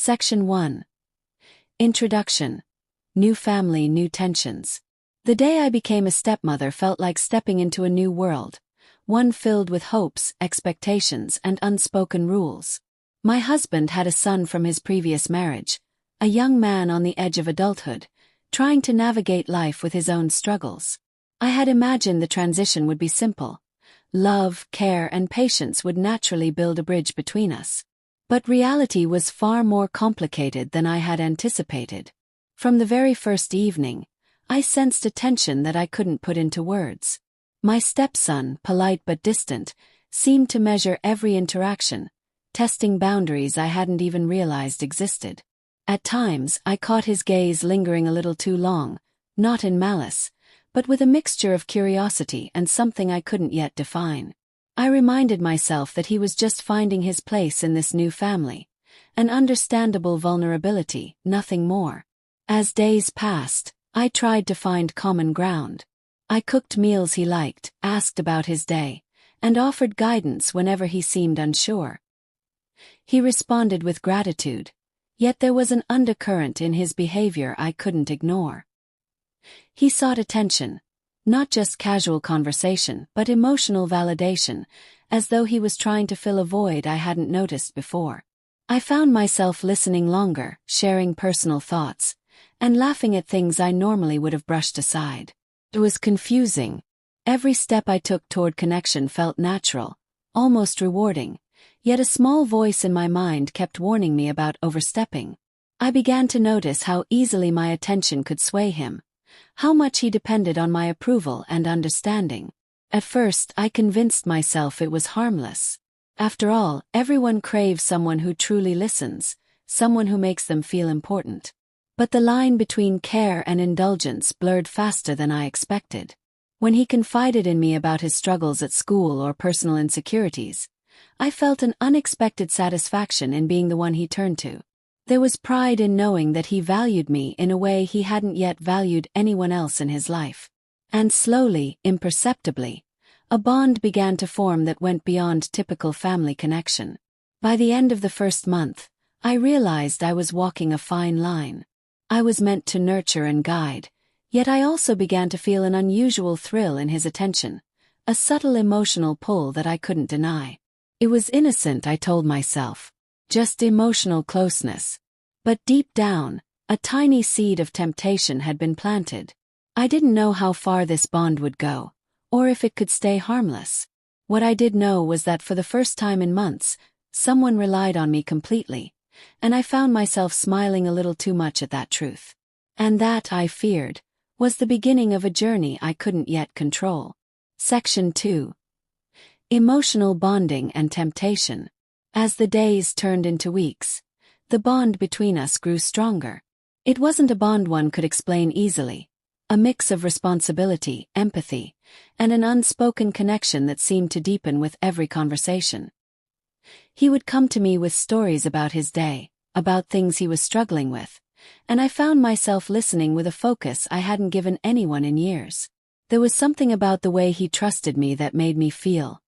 Section 1. Introduction. New family, new tensions. The day I became a stepmother felt like stepping into a new world, one filled with hopes, expectations, and unspoken rules. My husband had a son from his previous marriage, a young man on the edge of adulthood, trying to navigate life with his own struggles. I had imagined the transition would be simple. Love, care, and patience would naturally build a bridge between us. But reality was far more complicated than I had anticipated. From the very first evening, I sensed a tension that I couldn't put into words. My stepson, polite but distant, seemed to measure every interaction, testing boundaries I hadn't even realized existed. At times, I caught his gaze lingering a little too long, not in malice, but with a mixture of curiosity and something I couldn't yet define. I reminded myself that he was just finding his place in this new family, an understandable vulnerability, nothing more. As days passed, I tried to find common ground. I cooked meals he liked, asked about his day, and offered guidance whenever he seemed unsure. He responded with gratitude, yet there was an undercurrent in his behavior I couldn't ignore. He sought attention, not just casual conversation but emotional validation, as though he was trying to fill a void I hadn't noticed before. I found myself listening longer, sharing personal thoughts, and laughing at things I normally would have brushed aside. It was confusing. Every step I took toward connection felt natural, almost rewarding, yet a small voice in my mind kept warning me about overstepping. I began to notice how easily my attention could sway him, how much he depended on my approval and understanding. At first, I convinced myself it was harmless. After all, everyone craves someone who truly listens, someone who makes them feel important. But the line between care and indulgence blurred faster than I expected. When he confided in me about his struggles at school or personal insecurities, I felt an unexpected satisfaction in being the one he turned to. There was pride in knowing that he valued me in a way he hadn't yet valued anyone else in his life. And slowly, imperceptibly, a bond began to form that went beyond typical family connection. By the end of the first month, I realized I was walking a fine line. I was meant to nurture and guide, yet I also began to feel an unusual thrill in his attention, a subtle emotional pull that I couldn't deny. It was innocent, I told myself. Just emotional closeness. But deep down, a tiny seed of temptation had been planted. I didn't know how far this bond would go, or if it could stay harmless. What I did know was that for the first time in months, someone relied on me completely, and I found myself smiling a little too much at that truth. And that, I feared, was the beginning of a journey I couldn't yet control. Section 2. Emotional bonding and temptation. As the days turned into weeks, the bond between us grew stronger. It wasn't a bond one could explain easily, a mix of responsibility, empathy, and an unspoken connection that seemed to deepen with every conversation. He would come to me with stories about his day, about things he was struggling with, and I found myself listening with a focus I hadn't given anyone in years. There was something about the way he trusted me that made me feel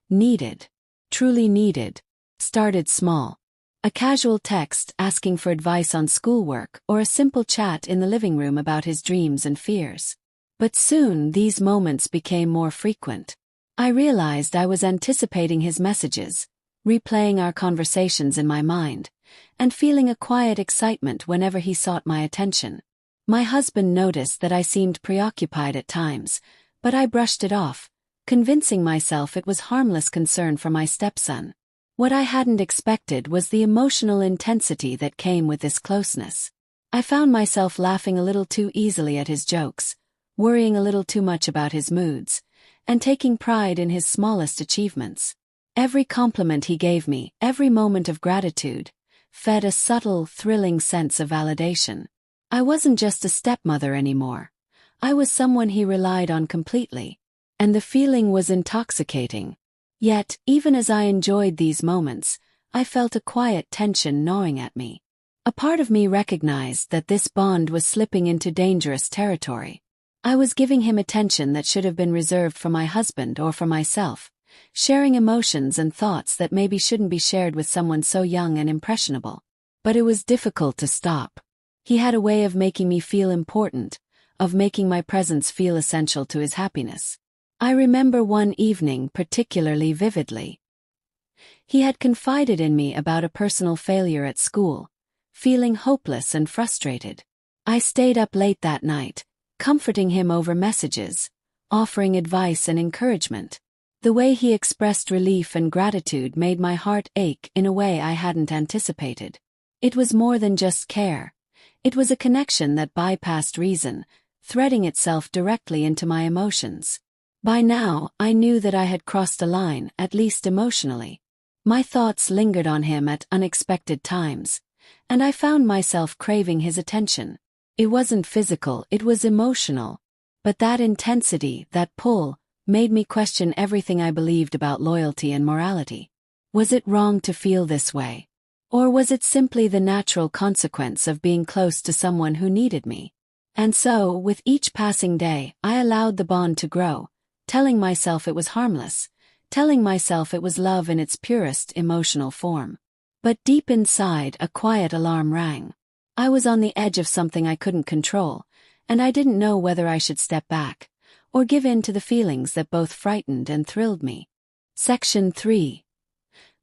needed, truly needed. Started small. A casual text asking for advice on schoolwork or a simple chat in the living room about his dreams and fears. But soon these moments became more frequent. I realized I was anticipating his messages, replaying our conversations in my mind, and feeling a quiet excitement whenever he sought my attention. My husband noticed that I seemed preoccupied at times, but I brushed it off, convincing myself it was harmless concern for my stepson. What I hadn't expected was the emotional intensity that came with this closeness. I found myself laughing a little too easily at his jokes, worrying a little too much about his moods, and taking pride in his smallest achievements. Every compliment he gave me, every moment of gratitude, fed a subtle, thrilling sense of validation. I wasn't just a stepmother anymore. I was someone he relied on completely, and the feeling was intoxicating. Yet, even as I enjoyed these moments, I felt a quiet tension gnawing at me. A part of me recognized that this bond was slipping into dangerous territory. I was giving him attention that should have been reserved for my husband or for myself, sharing emotions and thoughts that maybe shouldn't be shared with someone so young and impressionable. But it was difficult to stop. He had a way of making me feel important, of making my presence feel essential to his happiness. I remember one evening particularly vividly. He had confided in me about a personal failure at school, feeling hopeless and frustrated. I stayed up late that night, comforting him over messages, offering advice and encouragement. The way he expressed relief and gratitude made my heart ache in a way I hadn't anticipated. It was more than just care. It was a connection that bypassed reason, threading itself directly into my emotions. By now, I knew that I had crossed a line, at least emotionally. My thoughts lingered on him at unexpected times, and I found myself craving his attention. It wasn't physical, it was emotional. But that intensity, that pull, made me question everything I believed about loyalty and morality. Was it wrong to feel this way? Or was it simply the natural consequence of being close to someone who needed me? And so, with each passing day, I allowed the bond to grow, telling myself it was harmless, telling myself it was love in its purest emotional form. But deep inside, a quiet alarm rang. I was on the edge of something I couldn't control, and I didn't know whether I should step back, or give in to the feelings that both frightened and thrilled me. Section 3.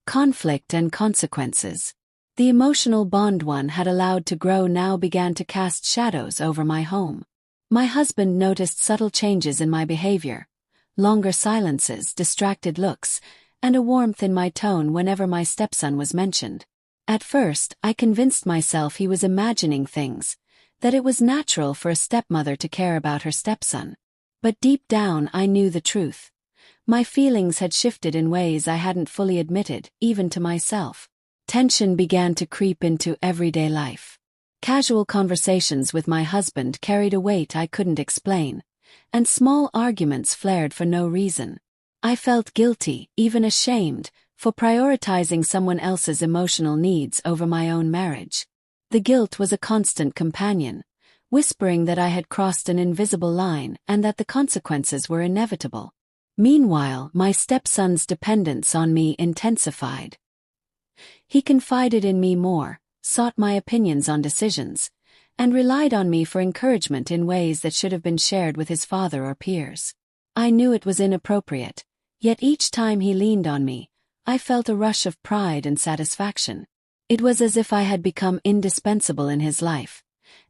Conflict and Consequences. The emotional bond one had allowed to grow now began to cast shadows over my home. My husband noticed subtle changes in my behavior, longer silences, distracted looks, and a warmth in my tone whenever my stepson was mentioned. At first, I convinced myself he was imagining things, that it was natural for a stepmother to care about her stepson. But deep down I knew the truth. My feelings had shifted in ways I hadn't fully admitted, even to myself. Tension began to creep into everyday life. Casual conversations with my husband carried a weight I couldn't explain, and small arguments flared for no reason. I felt guilty, even ashamed, for prioritizing someone else's emotional needs over my own marriage. The guilt was a constant companion, whispering that I had crossed an invisible line and that the consequences were inevitable. Meanwhile, my stepson's dependence on me intensified. He confided in me more, sought my opinions on decisions, and relied on me for encouragement in ways that should have been shared with his father or peers. I knew it was inappropriate, yet each time he leaned on me, I felt a rush of pride and satisfaction. It was as if I had become indispensable in his life,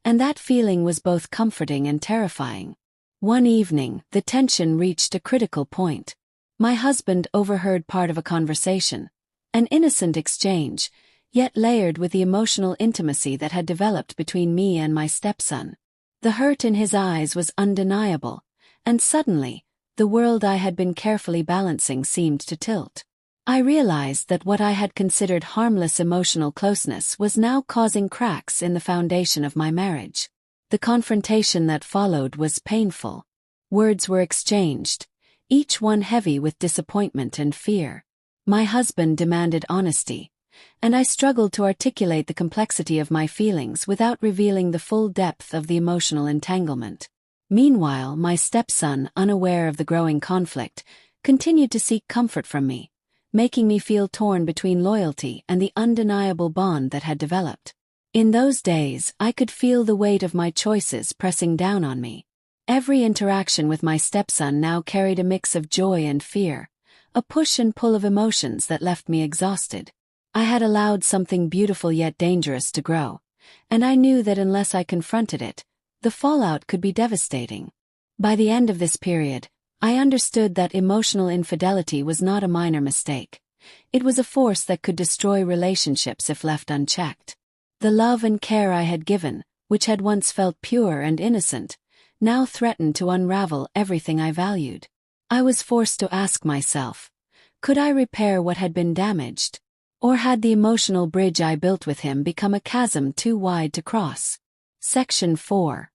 and that feeling was both comforting and terrifying. One evening, the tension reached a critical point. My husband overheard part of a conversation, an innocent exchange, yet layered with the emotional intimacy that had developed between me and my stepson. The hurt in his eyes was undeniable, and suddenly, the world I had been carefully balancing seemed to tilt. I realized that what I had considered harmless emotional closeness was now causing cracks in the foundation of my marriage. The confrontation that followed was painful. Words were exchanged, each one heavy with disappointment and fear. My husband demanded honesty, and I struggled to articulate the complexity of my feelings without revealing the full depth of the emotional entanglement. Meanwhile, my stepson, unaware of the growing conflict, continued to seek comfort from me, making me feel torn between loyalty and the undeniable bond that had developed. In those days, I could feel the weight of my choices pressing down on me. Every interaction with my stepson now carried a mix of joy and fear, a push and pull of emotions that left me exhausted. I had allowed something beautiful yet dangerous to grow, and I knew that unless I confronted it, the fallout could be devastating. By the end of this period, I understood that emotional infidelity was not a minor mistake. It was a force that could destroy relationships if left unchecked. The love and care I had given, which had once felt pure and innocent, now threatened to unravel everything I valued. I was forced to ask myself, could I repair what had been damaged? Or had the emotional bridge I built with him become a chasm too wide to cross? Section 4.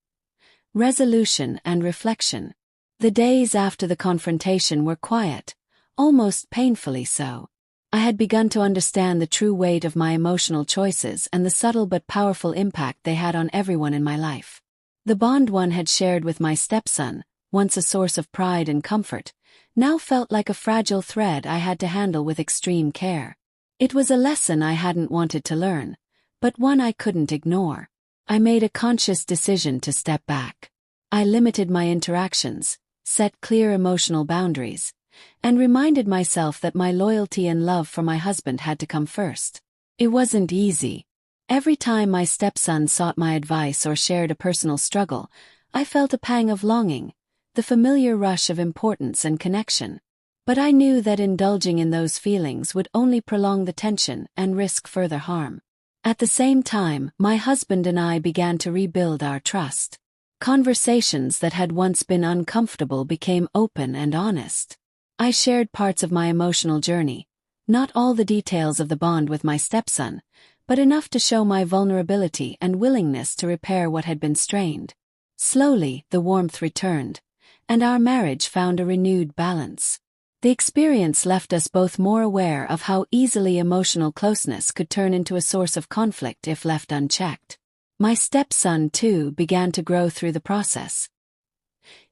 Resolution and Reflection. The days after the confrontation were quiet, almost painfully so. I had begun to understand the true weight of my emotional choices and the subtle but powerful impact they had on everyone in my life. The bond one had shared with my stepson, once a source of pride and comfort, now felt like a fragile thread I had to handle with extreme care. It was a lesson I hadn't wanted to learn, but one I couldn't ignore. I made a conscious decision to step back. I limited my interactions, set clear emotional boundaries, and reminded myself that my loyalty and love for my husband had to come first. It wasn't easy. Every time my stepson sought my advice or shared a personal struggle, I felt a pang of longing, the familiar rush of importance and connection. But I knew that indulging in those feelings would only prolong the tension and risk further harm. At the same time, my husband and I began to rebuild our trust. Conversations that had once been uncomfortable became open and honest. I shared parts of my emotional journey, not all the details of the bond with my stepson, but enough to show my vulnerability and willingness to repair what had been strained. Slowly, the warmth returned, and our marriage found a renewed balance. The experience left us both more aware of how easily emotional closeness could turn into a source of conflict if left unchecked. My stepson, too, began to grow through the process.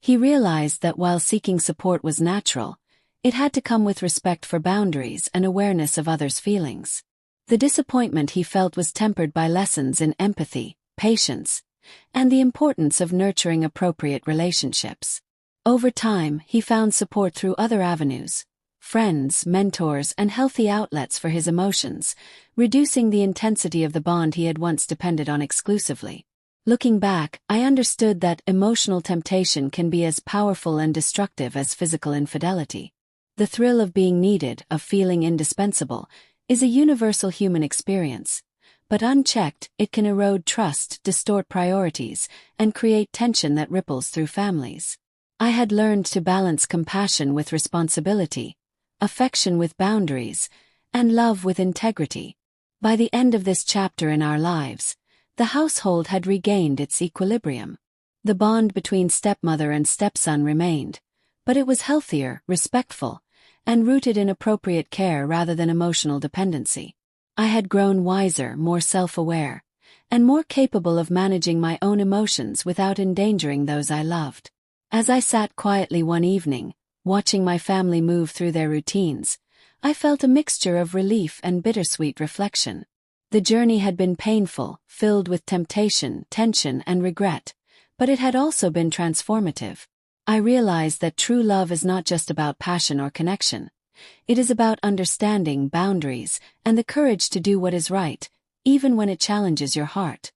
He realized that while seeking support was natural, it had to come with respect for boundaries and awareness of others' feelings. The disappointment he felt was tempered by lessons in empathy, patience, and the importance of nurturing appropriate relationships. Over time, he found support through other avenues, friends, mentors, and healthy outlets for his emotions, reducing the intensity of the bond he had once depended on exclusively. Looking back, I understood that emotional temptation can be as powerful and destructive as physical infidelity. The thrill of being needed, of feeling indispensable, is a universal human experience, but unchecked, it can erode trust, distort priorities, and create tension that ripples through families. I had learned to balance compassion with responsibility, affection with boundaries, and love with integrity. By the end of this chapter in our lives, the household had regained its equilibrium. The bond between stepmother and stepson remained, but it was healthier, respectful, and rooted in appropriate care rather than emotional dependency. I had grown wiser, more self-aware, and more capable of managing my own emotions without endangering those I loved. As I sat quietly one evening, watching my family move through their routines, I felt a mixture of relief and bittersweet reflection. The journey had been painful, filled with temptation, tension, and regret, but it had also been transformative. I realized that true love is not just about passion or connection. It is about understanding, boundaries, and the courage to do what is right, even when it challenges your heart.